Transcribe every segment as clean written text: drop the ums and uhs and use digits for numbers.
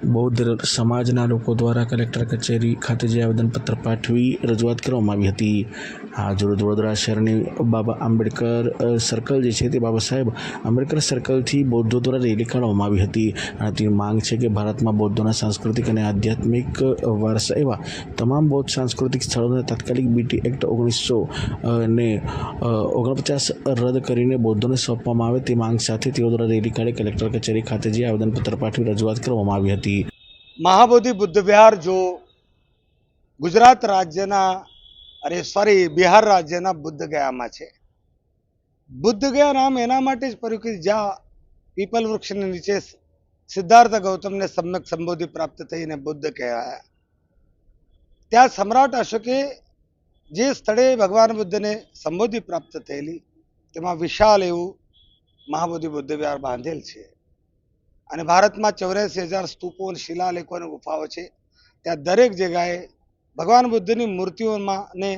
બૌદ્ધ સમાજના લોકો દ્વારા કલેક્ટર કચેરી ખાતે જે આવેદનપત્ર પાઠવી રજૂઆત કરવામાં આવી હતી। આજરોજ વડોદરા શહેરની બાબા આંબેડકર સર્કલ જે છે તે બાબા સાહેબ આંબેડકર સર્કલથી બૌદ્ધો દ્વારા રેલી કાઢવામાં આવી હતી અને તેની માંગ છે કે ભારતમાં બૌદ્ધોના સાંસ્કૃતિક અને આધ્યાત્મિક વારસા એવા તમામ બૌદ્ધ સાંસ્કૃતિક સ્થળોને તાત્કાલિક બીટી એક્ટ 1949 રદ કરીને બૌદ્ધોને સોંપવામાં આવે તે માંગ સાથે તેઓ દ્વારા રેલી કાઢી કલેક્ટર કચેરી ખાતે જે આવેદનપત્ર પાઠવી રજૂઆત કરવામાં આવી હતી। महाबोधि बुद्ध विहार जो गुजरात राज्यना बिहार राज्यना बुद्ध गया में है। बुद्ध गया नाम एना माटे ज पड्युं कि ज्यां पीपल वृक्ष ने नीचे सिद्धार्थ गौतम ने सम्यक संबोधि प्राप्त थईने बुद्ध कहेवाया। त्यां सम्राट अशोके जे स्थळे भगवान बुद्ध ने संबोधि प्राप्त थयेली तेमां विशाल एवुं महाबोधि बुद्ध विहार बांधेल छे અને ભારતમાં 84,000 સ્તૂપો અને શિલાલેખો અને ગુફાઓ છે। ત્યાં દરેક જગ્યાએ ભગવાન બુદ્ધની મૂર્તિઓમાં ને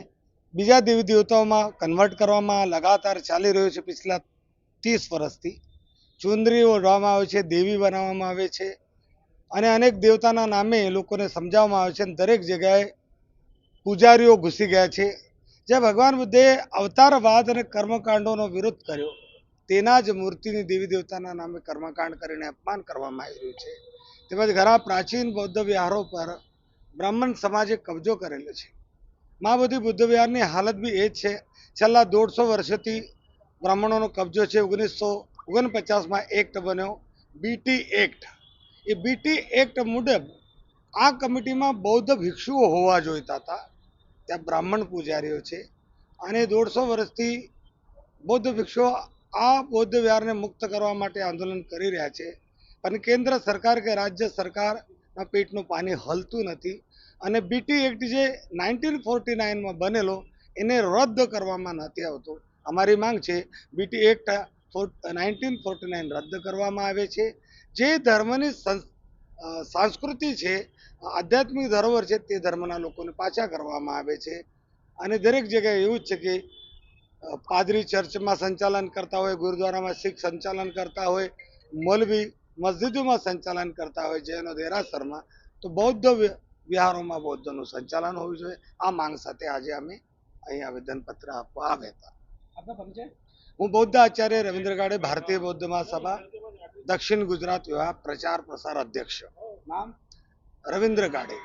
બીજા દેવી દેવતાઓમાં કન્વર્ટ કરવામાં લગાતાર ચાલી રહ્યો છે। पिछला 30 વર્ષથી ચુંદરી ઓઢવામાં આવે છે, દેવી બનાવવામાં આવે છે અને અનેક દેવતાના નામે લોકોને સમજાવવામાં આવે છે અને દરેક જગ્યાએ પૂજારીઓ ઘૂસી ગયા છે। જે ભગવાન બુદ્ધે અવતારવાદ અને કર્મકાંડોનો વિરોધ કર્યો તેના જ મૂર્તિની દેવી દેવતાના નામે કર્મકાંડ કરીને અપમાન કરવામાં આવી રહ્યું છે। તેમજ ઘણા પ્રાચીન બૌદ્ધ વિહારો પર બ્રાહ્મણ સમાજે કબજો કરેલો છે। મહાબોધિ બુદ્ધ વિહારની હાલત બી એ જ છે। છેલ્લા 150 વર્ષથી બ્રાહ્મણોનો કબજો છે। 1949માં એક્ટ બન્યો બીટી એક્ટ। એ બીટી એક્ટ મુજબ આ કમિટીમાં બૌદ્ધ ભિક્ષુઓ હોવા જોઈતા હતા, ત્યાં બ્રાહ્મણ પૂજારીઓ છે અને 150 વર્ષથી બૌદ્ધ ભિક્ષુઓ आ बौद्ध विहार ने मुक्त करवा माटे आंदोलन करी रह्या छे, पण केंद्र सरकार के राज्य सरकार पेटनुं पाणी हलतुं नथी अने बीटी एक्ट जे 1949 में बनेलो एने रद्द करवामां नथी आवतो। अमारी मांग छे बीटी एक्ट 1949 रद्द करवामां आवे छे। जे धर्मनी संस्कृति छे, आध्यात्मिक धरोहर छे, ते धर्मना लोकोने पाछा करवामां आवे छे अने दरेक जग्याए एवुं ज छे के पादरी चर्च में संचालन करता हो, गुरुद्वारा में सिख संचालन करता हो, मौलवी मस्जिदों में संचालन करता हो, जैनो देरासर में तो बौद्ध विहारों में बौद्धों संचालन होवुं जोईए। आ मांग साथे आज अमे अहीं आवेदन पत्र आपवा आव्या हता। हूँ बौद्ध आचार्य रविंद्र गाड़े, भारतीय बौद्ध महासभा दक्षिण गुजरात विभाग प्रचार प्रसार अध्यक्ष। नाम रविंद्र गाड़े।